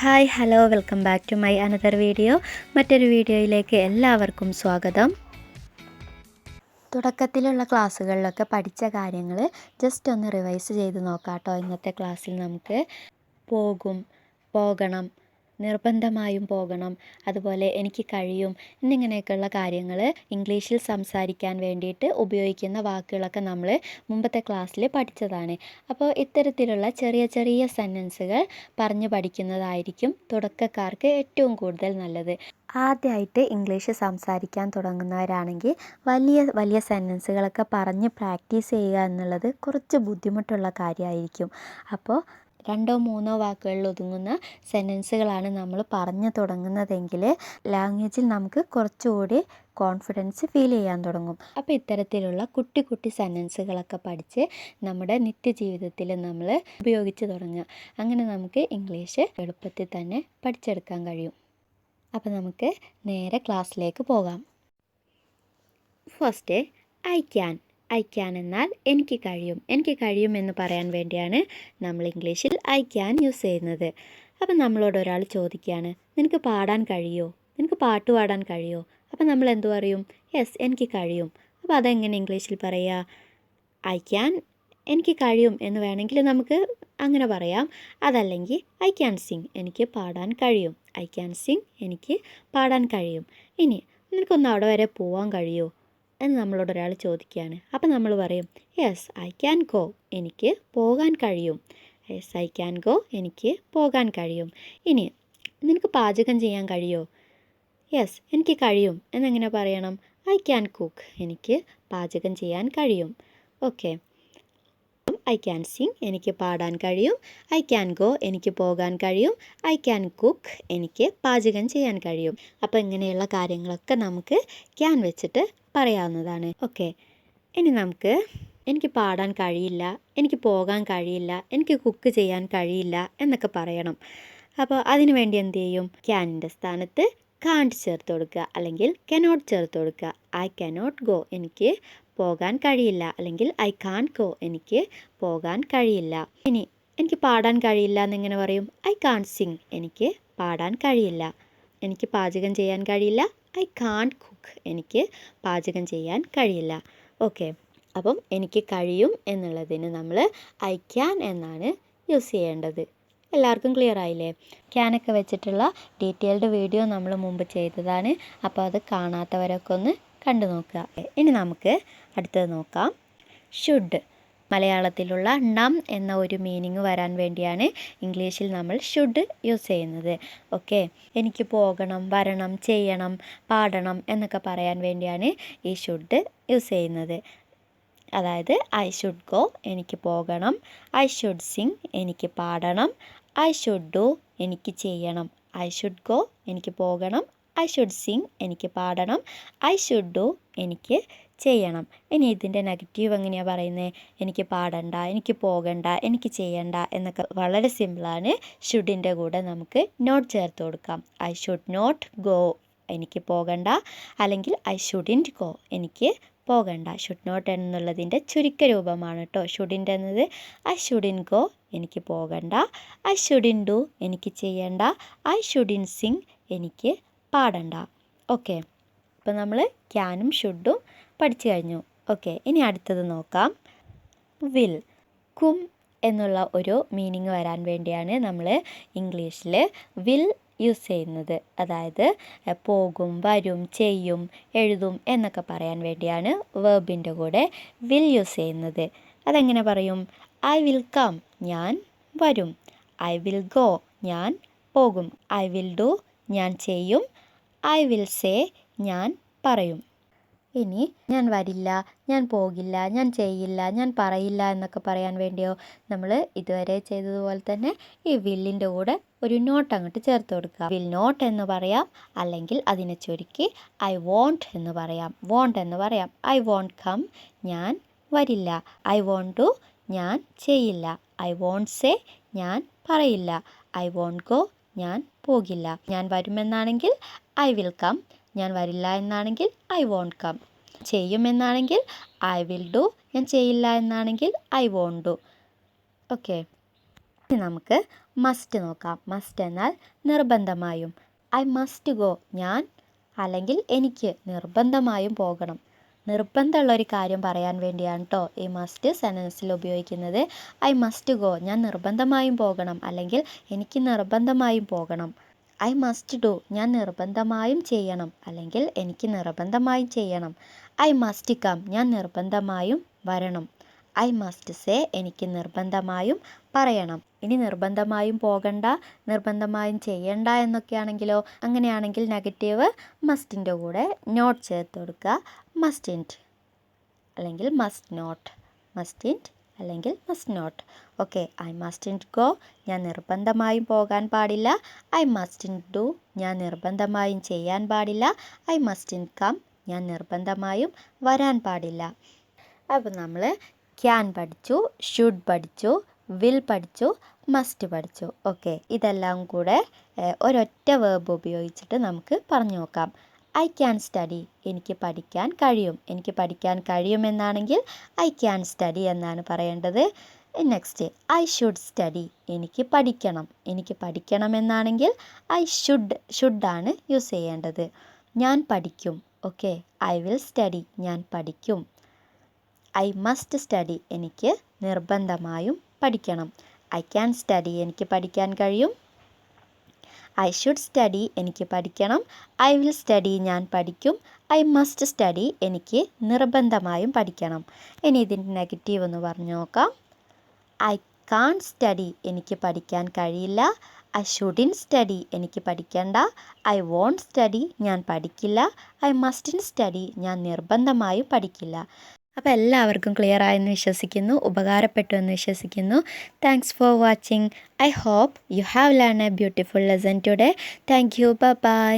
Hi hello welcome back to my another video. മറ്റൊരു വീഡിയോയിലേക്ക് എല്ലാവർക്കും സ്വാഗതം. തുടക്കത്തിലുള്ള ക്ലാസ്സുകളിലൊക്കെ പഠിച്ച കാര്യങ്ങൾ ജസ്റ്റ് ഒന്ന് റിവൈസ് ചെയ്ത് നോക്കാം കേട്ടോ. ഇന്നത്തെ ക്ലാസ്സിൽ നമുക്ക് പോകും, പോകണം, നിർബന്ധമായും പോകണം, അതുപോലെ എനിക്ക് കഴിയും എന്നിങ്ങനെയൊക്കെയുള്ള കാര്യങ്ങൾ ഇംഗ്ലീഷിൽ സംസാരിക്കാൻ വേണ്ടിയിട്ട് ഉപയോഗിക്കുന്ന വാക്കുകളൊക്കെ നമ്മൾ മുമ്പത്തെ ക്ലാസ്സിൽ പഠിച്ചതാണ്. അപ്പോൾ ഇത്തരത്തിലുള്ള ചെറിയ ചെറിയ സെൻറ്റൻസുകൾ പറഞ്ഞു പഠിക്കുന്നതായിരിക്കും തുടക്കക്കാർക്ക് ഏറ്റവും കൂടുതൽ നല്ലത്. ആദ്യമായിട്ട് ഇംഗ്ലീഷ് സംസാരിക്കാൻ തുടങ്ങുന്നവരാണെങ്കിൽ വലിയ വലിയ സെൻറ്റൻസുകളൊക്കെ പറഞ്ഞ് പ്രാക്ടീസ് ചെയ്യുക എന്നുള്ളത് കുറച്ച് ബുദ്ധിമുട്ടുള്ള കാര്യമായിരിക്കും. അപ്പോൾ 2-3 വാക്കുകളിൽ ഒതുങ്ങുന്ന സെൻറ്റൻസുകളാണ് നമ്മൾ പറഞ്ഞു തുടങ്ങുന്നതെങ്കിൽ ലാംഗ്വേജിൽ നമുക്ക് കുറച്ചുകൂടി കോൺഫിഡൻസ് ഫീൽ ചെയ്യാൻ തുടങ്ങും. അപ്പോൾ ഇത്തരത്തിലുള്ള കുട്ടി കുട്ടി സെൻറ്റൻസുകളൊക്കെ പഠിച്ച് നമ്മുടെ നിത്യജീവിതത്തിൽ നമ്മൾ ഉപയോഗിച്ച് തുടങ്ങുക. അങ്ങനെ നമുക്ക് ഇംഗ്ലീഷ് എളുപ്പത്തിൽ തന്നെ പഠിച്ചെടുക്കാൻ കഴിയും. അപ്പോൾ നമുക്ക് നേരെ ക്ലാസ്സിലേക്ക് പോകാം. ഫസ്റ്റ് ഐ ക്യാൻ എന്നാൽ എനിക്ക് കഴിയും എന്ന് പറയാൻ വേണ്ടിയാണ് നമ്മൾ ഇംഗ്ലീഷിൽ ഐ ക്യാൻ യൂസ് ചെയ്യുന്നത്. അപ്പം നമ്മളോട് ഒരാൾ ചോദിക്കുകയാണ്, നിനക്ക് പാടാൻ കഴിയോ, നിനക്ക് പാട്ട് പാടാൻ കഴിയോ? അപ്പം നമ്മൾ എന്തു പറയും? യെസ്, എനിക്ക് കഴിയും. അപ്പോൾ അതെങ്ങനെ ഇംഗ്ലീഷിൽ പറയുക? ഐ ക്യാൻ, എനിക്ക് കഴിയും എന്ന് വേണമെങ്കിൽ നമുക്ക് അങ്ങനെ പറയാം. അതല്ലെങ്കിൽ ഐ ക്യാൻ സിങ്, എനിക്ക് പാടാൻ കഴിയും. ഐ ക്യാൻ സിങ്, എനിക്ക് പാടാൻ കഴിയും. ഇനി നിനക്കൊന്ന് അവിടെ വരെ പോകാൻ കഴിയോ എന്ന് നമ്മളോട് ഒരാൾ ചോദിക്കുകയാണ്. അപ്പം നമ്മൾ പറയും യെസ് ഐ ക്യാൻ ഗോ, എനിക്ക് പോകാൻ കഴിയും. യെസ് ഐ ക്യാൻ ഗോ, എനിക്ക് പോകാൻ കഴിയും. ഇനി നിനക്ക് പാചകം ചെയ്യാൻ കഴിയോ? യെസ്, എനിക്ക് കഴിയും എന്നെങ്ങനെ പറയണം? ഐ ക്യാൻ കുക്ക്, എനിക്ക് പാചകം ചെയ്യാൻ കഴിയും. ഓക്കെ, ഐ ക്യാൻ സിങ്, എനിക്ക് പാടാൻ കഴിയും. ഐ ക്യാൻ ഗോ, എനിക്ക് പോകാൻ കഴിയും. ഐ ക്യാൻ കുക്ക്, എനിക്ക് പാചകം ചെയ്യാൻ കഴിയും. അപ്പോൾ ഇങ്ങനെയുള്ള കാര്യങ്ങളൊക്കെ നമുക്ക് ക്യാൻ വെച്ചിട്ട് പറയാവുന്നതാണ്. ഓക്കെ, ഇനി നമുക്ക് എനിക്ക് പാടാൻ കഴിയില്ല, എനിക്ക് പോകാൻ കഴിയില്ല, എനിക്ക് കുക്ക് ചെയ്യാൻ കഴിയില്ല എന്നൊക്കെ പറയണം. അപ്പോൾ അതിനു വേണ്ടി എന്ത് ചെയ്യും? ക്യാനിൻ്റെ സ്ഥാനത്ത് കാണ്ട് ചേർത്ത് കൊടുക്കുക, അല്ലെങ്കിൽ കനോട്ട് ചേർത്ത് കൊടുക്കുക. ഐ കനോട്ട് ഗോ, എനിക്ക് പോകാൻ കഴിയില്ല, അല്ലെങ്കിൽ ഐ കാൺറ്റ് ഗോ, എനിക്ക് പോകാൻ കഴിയില്ല. ഇനി എനിക്ക് പാടാൻ കഴിയില്ല എന്നെങ്ങനെ പറയും? ഐ കാൺറ്റ് സിങ്, എനിക്ക് പാടാൻ കഴിയില്ല. എനിക്ക് പാചകം ചെയ്യാൻ കഴിയില്ല, ഐ കാൺറ്റ് കുക്ക്, എനിക്ക് പാചകം ചെയ്യാൻ കഴിയില്ല. ഓക്കെ, അപ്പം എനിക്ക് കഴിയും എന്നുള്ളതിന് നമ്മൾ ഐ ക്യാൻ എന്നാണ് യൂസ് ചെയ്യേണ്ടത്. എല്ലാവർക്കും ക്ലിയർ ആയില്ലേ? ക്യാനൊക്കെ വെച്ചിട്ടുള്ള ഡീറ്റെയിൽഡ് വീഡിയോ നമ്മൾ മുമ്പ് ചെയ്തതാണ്. അപ്പോൾ അത് കാണാത്തവരൊക്കെ ഒന്ന് കണ്ടു നോക്കുക. ഇനി നമുക്ക് അടുത്തത് നോക്കാം. ഷുഡ്, മലയാളത്തിലുള്ള നം എന്ന ഒരു മീനിങ് വരാൻ വേണ്ടിയാണ് ഇംഗ്ലീഷിൽ നമ്മൾ ഷുഡ് യൂസ് ചെയ്യുന്നത്. ഓക്കെ, എനിക്ക് പോകണം, വരണം, ചെയ്യണം, പാടണം എന്നൊക്കെ പറയാൻ വേണ്ടിയാണ് ഈ ഷുഡ് യൂസ് ചെയ്യുന്നത്. അതായത് ഐ ഷുഡ് ഗോ, എനിക്ക് പോകണം. ഐ ഷുഡ് സിങ്, എനിക്ക് പാടണം. ഐ ഷുഡ് ഡു, എനിക്ക് ചെയ്യണം. ഐ ഷുഡ് ഗോ, എനിക്ക് പോകണം. ഐ ഷുഡ് സിങ്, എനിക്ക് പാടണം. ഐ ഷുഡ് ഡു, എനിക്ക് ചെയ്യണം. ഇനി ഇതിൻ്റെ നെഗറ്റീവ് എങ്ങനെയാണ് പറയുന്നത്? എനിക്ക് പാടണ്ട, എനിക്ക് പോകണ്ട, എനിക്ക് ചെയ്യണ്ട എന്നൊക്കെ വളരെ സിമ്പിളാണ്. ഷുഡിൻ്റെ കൂടെ നമുക്ക് നോട്ട് ചേർത്ത് കൊടുക്കാം. ഐ ഷുഡ് നോട്ട് ഗോ, എനിക്ക് പോകണ്ട. അല്ലെങ്കിൽ ഐ ഷുഡിൻറ്റ് ഗോ, എനിക്ക് പോകണ്ട. ഷുഡ് നോട്ട് എന്നുള്ളതിൻ്റെ ചുരുക്ക രൂപമാണ് കേട്ടോ ഷുഡിൻ്റെ എന്നത്. ഐ ഷുഡിൻ ഗോ, എനിക്ക് പോകണ്ട. ഐ ഷുഡിൻ ഡു, എനിക്ക് ചെയ്യണ്ട. ഐ ഷുഡിൻ സിങ്, എനിക്ക് പാടണ്ട. ഓക്കെ, അപ്പോൾ നമ്മൾ ക്യാനും ഷുഡും പഠിച്ചു കഴിഞ്ഞു. ഓക്കെ, ഇനി അടുത്തത് നോക്കാം. വിൽ, കും എന്നുള്ള ഒരു മീനിങ് വരാൻ വേണ്ടിയാണ് നമ്മൾ ഇംഗ്ലീഷിൽ വിൽ യൂസ് ചെയ്യുന്നത്. അതായത് പോകും, വരും, ചെയ്യും, എഴുതും എന്നൊക്കെ പറയാൻ വേണ്ടിയാണ് വേർബിൻ്റെ കൂടെ വിൽ യൂസ് ചെയ്യുന്നത്. അതെങ്ങനെ പറയും? ഐ വിൽ കം, ഞാൻ വരും. ഐ വിൽ ഗോ, ഞാൻ പോകും. ഐ വിൽ ഡു, ഞാൻ ചെയ്യും. ഐ വിൽ സേ, ഞാൻ പറയും. ഇനി ഞാൻ വരില്ല, ഞാൻ പോകില്ല, ഞാൻ ചെയ്യില്ല, ഞാൻ പറയില്ല എന്നൊക്കെ പറയാൻ വേണ്ടിയോ നമ്മൾ ഇതുവരെ ചെയ്തതുപോലെ തന്നെ ഈ വില്ലിൻ്റെ കൂടെ ഒരു നോട്ട് അങ്ങോട്ട് ചേർത്ത് കൊടുക്കുക. വിൽ നോട്ട് എന്ന് പറയാം, അല്ലെങ്കിൽ അതിനെ ചുരുക്കി ഐ വോണ്ട് എന്ന് പറയാം. വോണ്ട് എന്ന് പറയാം. ഐ വോണ്ട് കം, ഞാൻ വരില്ല. ഐ വോണ്ട് ഡു, ഞാൻ ചെയ്യില്ല. ഐ വോണ്ട് സേ, ഞാൻ പറയില്ല. ഐ വോണ്ട് ഗോ, ഞാൻ പോകില്ല. ഞാൻ വരുമെന്നാണെങ്കിൽ ഐ വിൽ കം, ഞാൻ വരില്ല എന്നാണെങ്കിൽ ഐ വോണ്ട് കം. ചെയ്യുമെന്നാണെങ്കിൽ ഐ വിൽ ഡു, ഞാൻ ചെയ്യില്ല എന്നാണെങ്കിൽ ഐ വോണ്ട് ഡു. ഓക്കെ, ഇനി നമുക്ക് മസ്റ്റ് നോക്കാം. മസ്റ്റ് എന്നാൽ നിർബന്ധമായും. ഐ മസ്റ്റ് ഗോ, ഞാൻ അല്ലെങ്കിൽ എനിക്ക് നിർബന്ധമായും പോകണം. നിർബന്ധമുള്ളൊരു കാര്യം പറയാൻ വേണ്ടിയാണ് കേട്ടോ ഈ മസ്റ്റ് സെൻറ്റൻസിൽ ഉപയോഗിക്കുന്നത്. ഐ മസ്റ്റ് ഗോ, ഞാൻ നിർബന്ധമായും പോകണം അല്ലെങ്കിൽ എനിക്ക് നിർബന്ധമായും പോകണം. ഐ മസ്റ്റ് ഡു, ഞാൻ നിർബന്ധമായും ചെയ്യണം അല്ലെങ്കിൽ എനിക്ക് നിർബന്ധമായും ചെയ്യണം. ഐ മസ്റ്റ് കം, ഞാൻ നിർബന്ധമായും വരണം. ഐ മസ്റ്റ് സേ, എനിക്ക് നിർബന്ധമായും പറയണം. ഇനി നിർബന്ധമായും പോകണ്ട, നിർബന്ധമായും ചെയ്യണ്ട എന്നൊക്കെയാണെങ്കിലോ, അങ്ങനെയാണെങ്കിൽ നെഗറ്റീവ് മസ്റ്റിൻ്റെ കൂടെ നോട്ട് ചേർത്ത് കൊടുക്കുക. മസ്റ്റിൻറ്റ് അല്ലെങ്കിൽ മസ്റ്റ് നോട്ട്, മസ്റ്റിൻറ്റ് അല്ലെങ്കിൽ must not. Okay, I mustn't go, ഞാൻ നിർബന്ധമായും പോകാൻ പാടില്ല. ഐ മസ്റ്റിൻറ്റ് ഡു, ഞാൻ നിർബന്ധമായും ചെയ്യാൻ പാടില്ല. ഐ മസ്റ്റിൻറ്റ് കം, ഞാൻ നിർബന്ധമായും വരാൻ പാടില്ല. അപ്പോൾ നമ്മൾ ക്യാൻ പഠിച്ചു, ഷുഡ് പഠിച്ചു, വിൽ പഠിച്ചു, മസ്റ്റ് പഠിച്ചു. ഓക്കെ, ഇതെല്ലാം കൂടെ ഒരൊറ്റ വേർബ് ഉപയോഗിച്ചിട്ട് നമുക്ക് പറഞ്ഞു നോക്കാം. ഐ ക്യാൻ സ്റ്റഡി, എനിക്ക് പഠിക്കാൻ കഴിയും. എനിക്ക് പഠിക്കാൻ കഴിയുമെന്നാണെങ്കിൽ ഐ ക്യാൻ സ്റ്റഡി എന്നാണ് പറയേണ്ടത്. നെക്സ്റ്റ്, ഐ ഷുഡ് സ്റ്റഡി, എനിക്ക് പഠിക്കണം. എനിക്ക് പഠിക്കണമെന്നാണെങ്കിൽ ഐ ഷുഡാണ് യൂസ് ചെയ്യേണ്ടത്. ഞാൻ പഠിക്കും. ഓക്കെ, ഐ വിൽ സ്റ്റഡി, ഞാൻ പഠിക്കും. ഐ മസ്റ്റ് സ്റ്റഡി, എനിക്ക് നിർബന്ധമായും പഠിക്കണം. ഐ ക്യാൻ സ്റ്റഡി, എനിക്ക് പഠിക്കാൻ കഴിയും. ഐ ഷുഡ് സ്റ്റഡി, എനിക്ക് പഠിക്കണം. ഐ വിൽ സ്റ്റഡി, ഞാൻ പഠിക്കും. ഐ മസ്റ്റ് സ്റ്റഡി, എനിക്ക് നിർബന്ധമായും പഠിക്കണം. ഇനി ഇതിൻ്റെ നെഗറ്റീവ് ഒന്ന് പറഞ്ഞു നോക്കാം. ഐ കാൺ സ്റ്റഡി, എനിക്ക് പഠിക്കാൻ കഴിയില്ല. ഐ ഷുഡിൻ സ്റ്റഡി, എനിക്ക് പഠിക്കണ്ട. ഐ വോണ്ട് സ്റ്റഡി, ഞാൻ പഠിക്കില്ല. ഐ മസ്റ്റിൻ സ്റ്റഡി, ഞാൻ നിർബന്ധമായും പഠിക്കില്ല. അപ്പോൾ എല്ലാവർക്കും ക്ലിയർ ആയെന്ന് വിശ്വസിക്കുന്നു, ഉപകാരപ്പെട്ടു എന്ന് വിശ്വസിക്കുന്നു. Thanks for watching. I hope you have learn a beautiful lesson today. Thank you. Bye by.